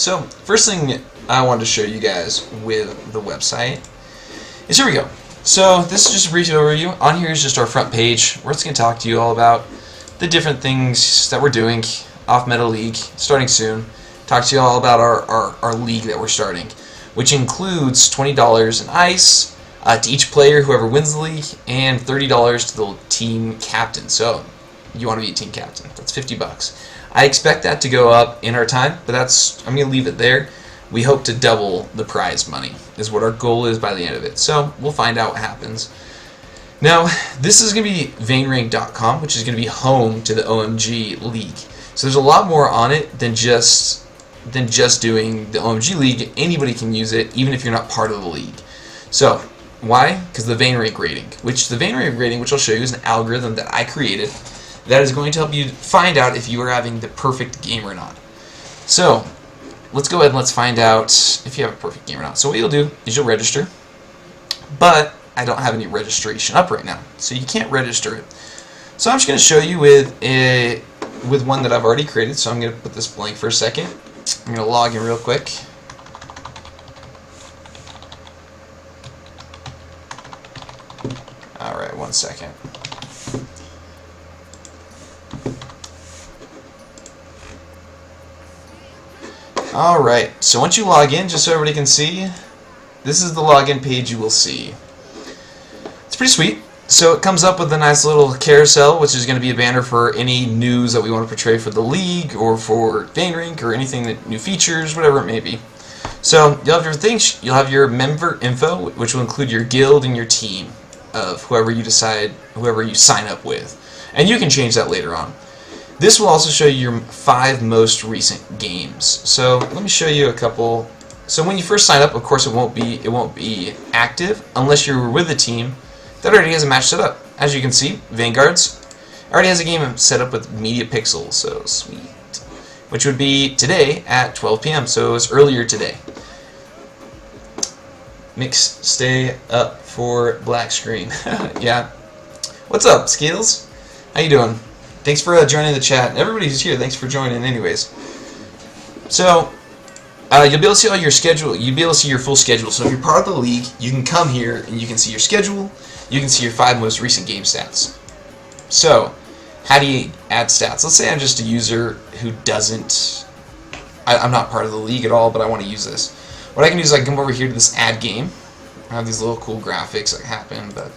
So, first thing I wanted to show you guys with the website is here we go. So, this is just a brief overview. On here is just our front page. We're just going to talk to you all about the different things that we're doing off Meta League, starting soon. Talk to you all about our league that we're starting, which includes $20 in ice to each player, whoever wins the league, and $30 to the team captain. So, you want to be a team captain. That's $50. I expect that to go up in our time, but I'm going to leave it there. We hope to double the prize money, is what our goal is by the end of it. So we'll find out what happens. Now, this is going to be VainRank.com, which is going to be home to the OMG League. So there's a lot more on it than just doing the OMG League. Anybody can use it, even if you're not part of the league. So, why? Because the VainRank rating, which I'll show you, is an algorithm that I created that is going to help you find out if you are having the perfect game or not. So, let's go ahead and let's find out if you have a perfect game or not. So what you'll do is you'll register, but I don't have any registration up right now, so you can't register it. So I'm just going to show you with one that I've already created, so I'm going to put this blank for a second. I'm going to log in real quick. Alright, 1 second. Alright, so once you log in, just so everybody can see, this is the login page you will see. It's pretty sweet. So it comes up with a nice little carousel, which is going to be a banner for any news that we want to portray for the league, or for VainRank, or anything that new features, whatever it may be. So you'll have your things, you'll have your member info, which will include your guild and your team of whoever you sign up with. And you can change that later on. This will also show you your 5 most recent games. So let me show you a couple. So when you first sign up, of course, it won't be active unless you're with a team that already has a match set up. As you can see, Vanguards already has a game set up with Media Pixel, so sweet. Which would be today at 12 p.m. So it's earlier today. Mix, stay up for black screen. Yeah. What's up, Skills? How you doing? Thanks for joining the chat. Everybody who's here, thanks for joining anyways. So, you'll be able to see all your schedule. You'll be able to see your full schedule. So if you're part of the league, you can come here and you can see your schedule. You can see your 5 most recent game stats. So, how do you add stats? Let's say I'm just a user who doesn't... I'm not part of the league at all, but I want to use this. What I can do is I can come over here to this add game. I have these little cool graphics that happen, but...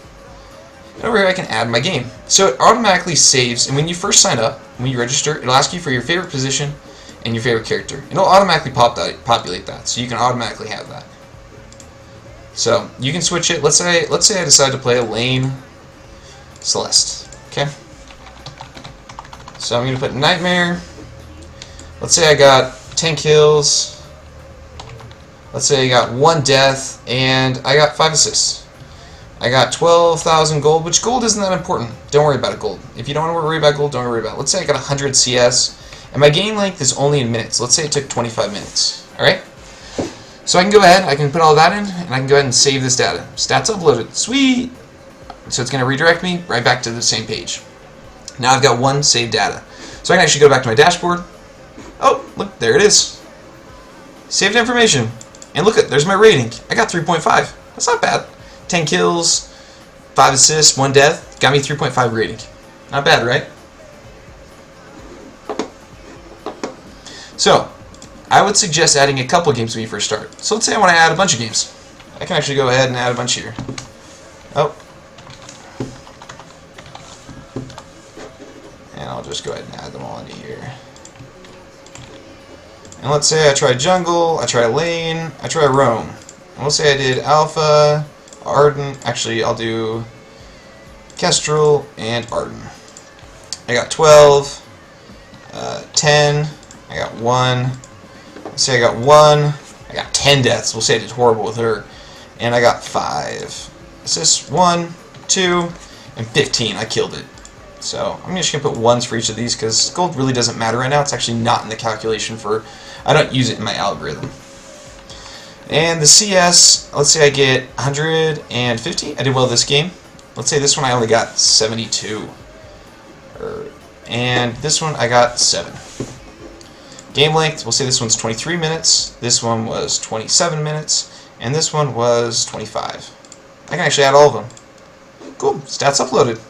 And over here I can add my game. So it automatically saves, and when you first sign up, when you register, it'll ask you for your favorite position and your favorite character. And it'll automatically populate that, so you can automatically have that. So you can switch it. Let's say I decide to play a lane Celeste. Okay. So I'm going to put Nightmare. Let's say I got 10 kills. Let's say I got 1 death, and I got 5 assists. I got 12,000 gold, which gold isn't that important. Don't worry about it, gold. If you don't want to worry about gold, don't worry about it. Let's say I got 100 CS, and my game length is only in minutes. Let's say it took 25 minutes. Alright? So I can go ahead, I can put all that in, and I can go ahead and save this data. Stats uploaded. Sweet! So it's going to redirect me right back to the same page. Now I've got 1 saved data. So I can actually go back to my dashboard. Oh, look, there it is. Saved information. And look, there's my rating. I got 3.5. That's not bad. 10 kills, 5 assists, 1 death, got me 3.5 rating. Not bad, right? So, I would suggest adding a couple games when you first start. So let's say I want to add a bunch of games. I can actually go ahead and add a bunch here. Oh. And I'll just go ahead and add them all into here. And let's say I try jungle, I try lane, I try roam. And let's say I did alpha, Arden, actually I'll do Kestrel and Arden. I got 12, 10, I got 1, let's say I got 1, I got 10 deaths, we'll say I did horrible with her, and I got 5 assists, 1, 2, and 15, I killed it. So I'm just going to put 1s for each of these because gold really doesn't matter right now, it's actually not in the calculation for, I don't use it in my algorithm. And the CS, let's say I get 150. I did well this game. Let's say this one I only got 72. And this one I got 7. Game length, we'll say this one's 23 minutes, this one was 27 minutes, and this one was 25. I can actually add all of them. Cool, stats uploaded.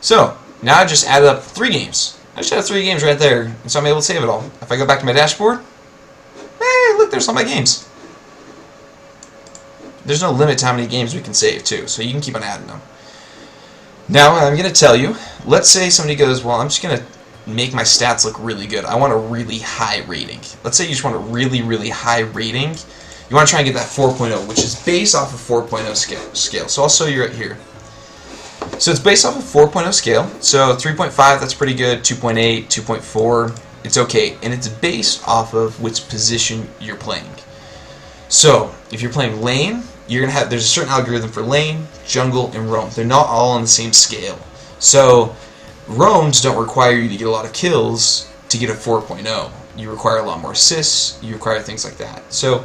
So, now I just added up 3 games. I just had 3 games right there, and so I'm able to save it all. If I go back to my dashboard, hey, look, there's all my games. There's no limit to how many games we can save, too, so you can keep on adding them. Now, I'm going to tell you, let's say somebody goes, well, I'm just going to make my stats look really good. I want a really high rating. Let's say you just want a really, really high rating. You want to try and get that 4.0, which is based off of 4.0 scale. So I'll show you right here. So it's based off of 4.0 scale. So 3.5, that's pretty good. 2.8, 2.4, it's okay. And it's based off of which position you're playing. So if you're playing lane, you're gonna have, there's a certain algorithm for lane, jungle, and roam. They're not all on the same scale. So roams don't require you to get a lot of kills to get a 4.0. You require a lot more assists, you require things like that. So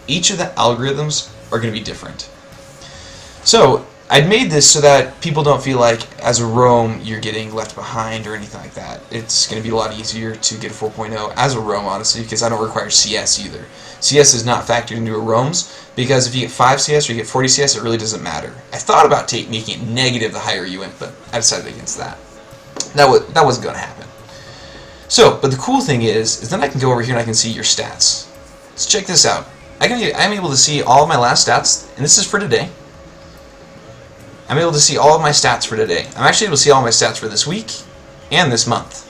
each of the algorithms are going to be different. So I'd made this so that people don't feel like as a roam you're getting left behind or anything like that. It's going to be a lot easier to get a 4.0 as a roam, honestly, because I don't require CS either. CS is not factored into a roams, because if you get 5 CS or you get 40 CS, it really doesn't matter. I thought about making it negative the higher you went, but I decided against that. That wasn't going to happen. So, but the cool thing is then I can go over here and I can see your stats. Let's check this out. I'm able to see all of my last stats, and this is for today. I'm able to see all of my stats for today. I'm actually able to see all my stats for this week and this month.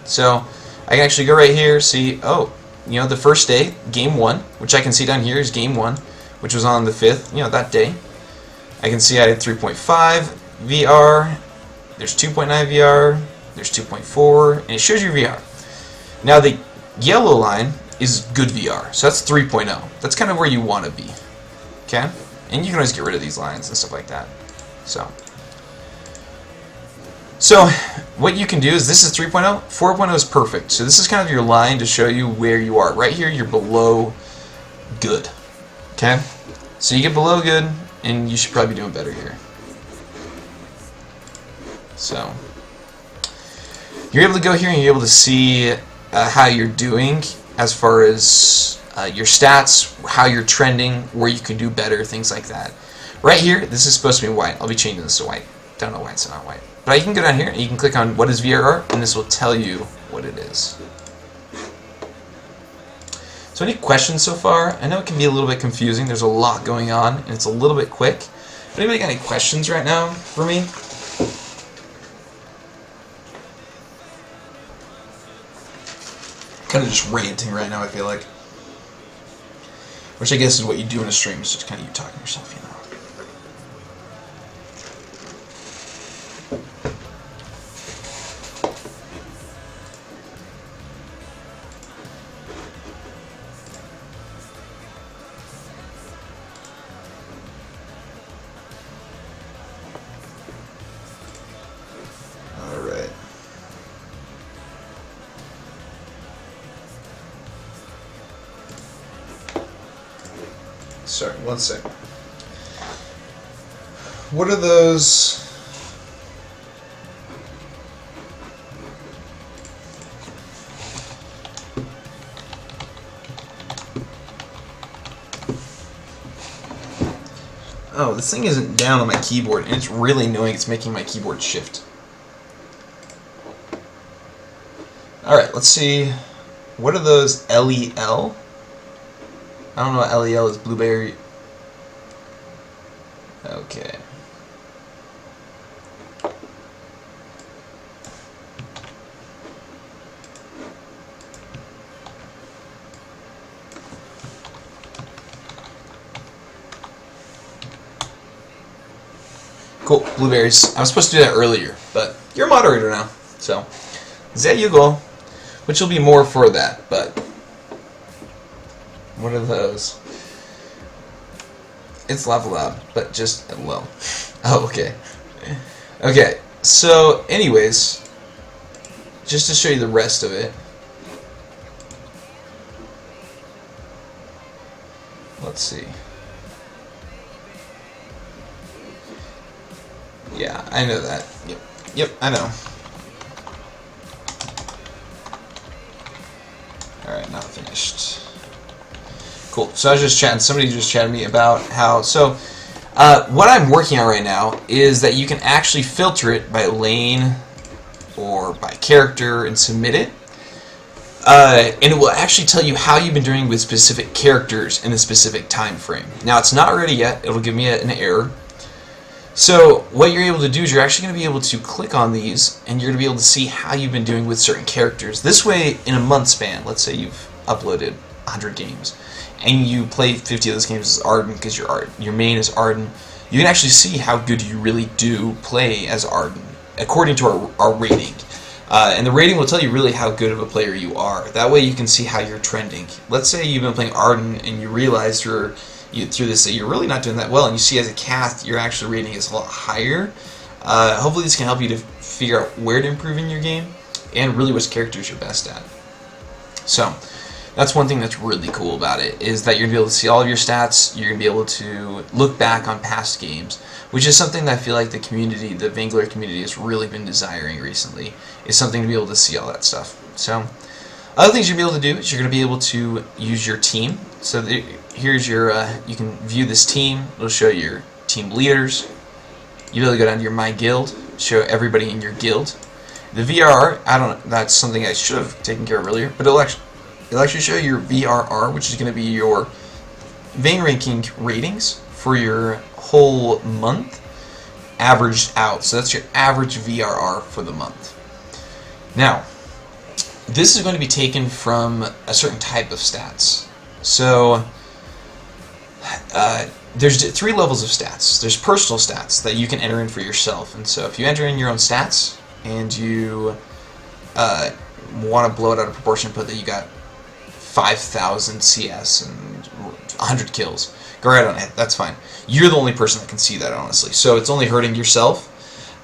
So I can actually go right here, see, oh, you know, the first day, game 1, which I can see down here is game 1, which was on the 5th, you know, that day. I can see I had 3.5 VR, there's 2.9 VR, there's 2.4, and it shows you VR. Now the yellow line is good VR, so that's 3.0. That's kind of where you want to be, okay? And you can always get rid of these lines and stuff like that. So what you can do is, this is 3.0, 4.0 is perfect. So this is kind of your line to show you where you are. Right here, you're below good, okay? So you get below good, and you should probably be doing better here. So you're able to go here and you're able to see how you're doing as far as your stats, how you're trending, where you can do better, things like that. Right here, this is supposed to be white. I'll be changing this to white. Don't know why it's not white. But you can go down here and you can click on what is VRR, and this will tell you what it is. So any questions so far? I know it can be a little bit confusing. There's a lot going on, and it's a little bit quick. But anybody got any questions right now for me? Kind of just ranting right now, I feel like. Which I guess is what you do in a stream, is just kind of you talking to yourself, you know. Alright. Sorry, one sec. What are those? Oh, this thing isn't down on my keyboard, and it's really annoying. It's making my keyboard shift. Alright, let's see. What are those LEL? I don't know what LEL is. Blueberry. Okay. Cool. Blueberries. I was supposed to do that earlier, but you're a moderator now. So, there you go. Which will be more for that, but what are those? It's Lava Lab, but just low. Oh, okay. Okay, so anyways, just to show you the rest of it. Let's see. Yeah, I know that. Yep, I know. Alright, not finished. Cool. So I was just chatting. Somebody just chatted me about how... So, what I'm working on right now is that you can actually filter it by lane or by character and submit it. And it will actually tell you how you've been doing with specific characters in a specific time frame. Now, it's not ready yet. It'll give me an error. So what you're able to do is you're actually going to be able to click on these, and you're going to be able to see how you've been doing with certain characters. This way, in a month span, let's say you've uploaded 100 games, and you play 50 of those games as Arden because your main is Arden, you can actually see how good you really do play as Arden, according to our rating. And the rating will tell you really how good of a player you are. That way you can see how you're trending. Let's say you've been playing Arden, and you realize through this that you're really not doing that well, and you see as a cast your actual rating is a lot higher. Hopefully this can help you to figure out where to improve in your game and really which characters you're best at. So that's one thing that's really cool about it, is that you're going to be able to see all of your stats. You're going to be able to look back on past games, which is something that I feel like the community, the Vainglory community, has really been desiring recently, is something to be able to see all that stuff. So other things you'll be able to do is you're going to be able to use your team. So here's your, you can view this team. It'll show your team leaders. You'll be able to go down to your My Guild, show everybody in your guild. The VRR, I don't know, that's something I should have taken care of earlier, but it'll actually show your VRR, which is going to be your VainRanking ratings for your whole month, averaged out. So that's your average VRR for the month. Now, this is going to be taken from a certain type of stats. So there's 3 levels of stats. There's personal stats that you can enter in for yourself. And so if you enter in your own stats and you want to blow it out of proportion, put that you got 5,000 CS and 100 kills, go right on it. That's fine. You're the only person that can see that, honestly. So it's only hurting yourself.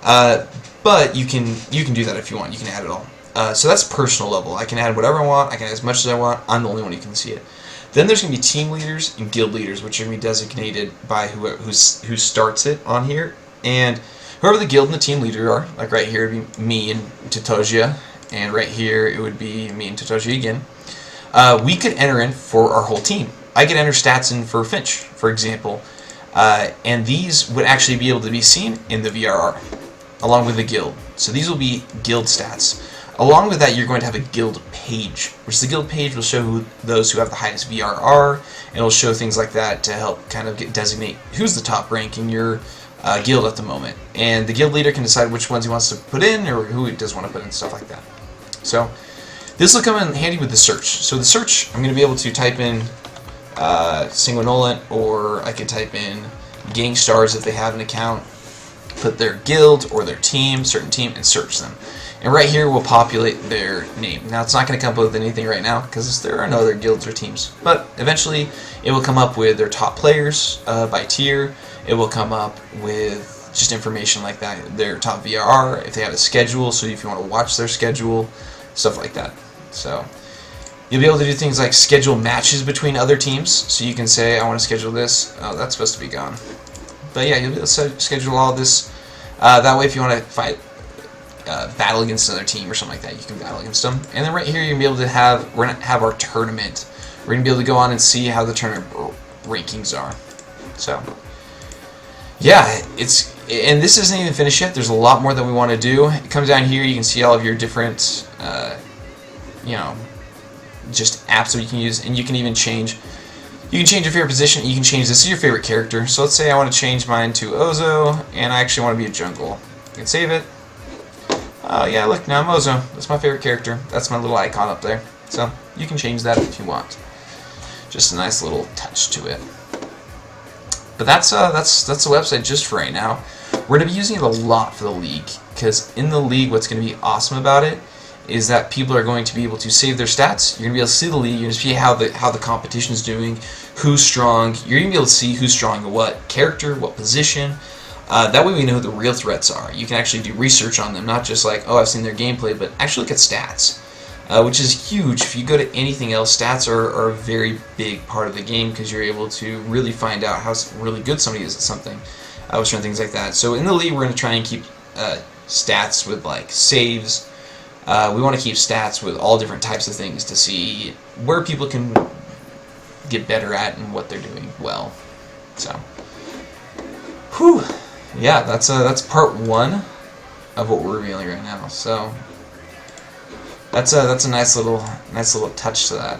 But you can do that if you want. You can add it all. So that's personal level. I can add whatever I want. I can add as much as I want. I'm the only one who can see it. Then there's going to be team leaders and guild leaders, which are going to be designated by who starts it on here. And whoever the guild and the team leader are, like right here it would be me and Tatogia, and right here it would be me and Tatogia again. We could enter in for our whole team. I could enter stats in for Finch, for example, and these would actually be able to be seen in the VRR, along with the guild. So these will be guild stats. Along with that, you're going to have a guild page, which the guild page will show those who have the highest VRR, and it'll show things like that to help kind of designate who's the top rank in your guild at the moment. And the guild leader can decide which ones he wants to put in or who he does want to put in, stuff like that. So this will come in handy with the search. So the search, I'm going to be able to type in Sanguinolent, or I could type in Gang Stars if they have an account, put their guild or their team, certain team, and search them. And right here will populate their name. Now it's not going to come up with anything right now because there are no other guilds or teams. But eventually it will come up with their top players by tier. It will come up with just information like that, their top VRR, if they have a schedule, so if you want to watch their schedule, stuff like that. So you'll be able to do things like schedule matches between other teams. So you can say, I want to schedule this. Oh, that's supposed to be gone. But yeah, you'll be able to schedule all this. That way if you want to fight, battle against another team or something like that, you can battle against them. And then right here you're going to be able to have, we're going to have our tournament. We're going to be able to go on and see how the tournament rankings are. So yeah, and this isn't even finished yet. There's a lot more that we want to do. It comes down here, you can see all of your different you know, just apps that you can use, and you can even change. You can change your favorite position. You can change, this is your favorite character. So let's say I want to change mine to Ozo, and I actually want to be a jungle. You can save it. Yeah, look, now I'm Ozo. That's my favorite character. That's my little icon up there. So you can change that if you want. Just a nice little touch to it. But that's the website just for right now. We're going to be using it a lot for the league, because in the league what's going to be awesome about it is that people are going to be able to save their stats. You're going to be able to see the league. You're going to see how the competition is doing, who's strong. You're going to be able to see who's strong in what character, what position. That way we know who the real threats are. You can actually do research on them, not just like, oh, I've seen their gameplay, but actually look at stats, which is huge. If you go to anything else, stats are a very big part of the game, because you're able to really find out how really good somebody is at something. and things like that. So in the league, we're going to try and keep stats with like saves. We want to keep stats with all different types of things to see where people can get better at and what they're doing well. So, whew, yeah, that's part 1 of what we're revealing right now. So that's a nice little touch to that.